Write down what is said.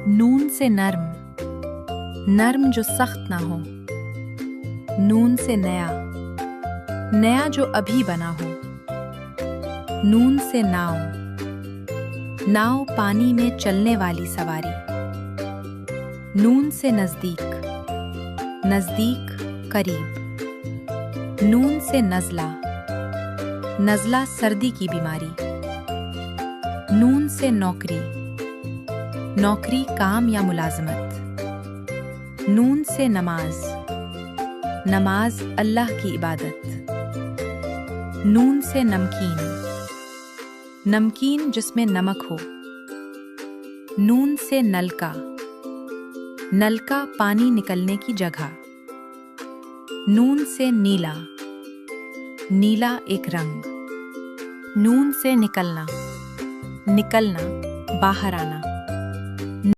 नून से नर्म, नर्म जो सख्त ना हो। नून से नया, नया जो अभी बना हो। नून से नाव, नाव पानी में चलने वाली सवारी। नून से नजदीक, नजदीक करीब। नून से नज़ला, नज़ला सर्दी की बीमारी। नून से नौकरी, नौकरी काम या मुलाजमत। नून से नमाज, नमाज अल्लाह की इबादत। नून से नमकीन, नमकीन जिसमें नमक हो। नून से नलका, नलका पानी निकलने की जगह। नून से नीला, नीला एक रंग। नून से निकलना, निकलना बाहर आना।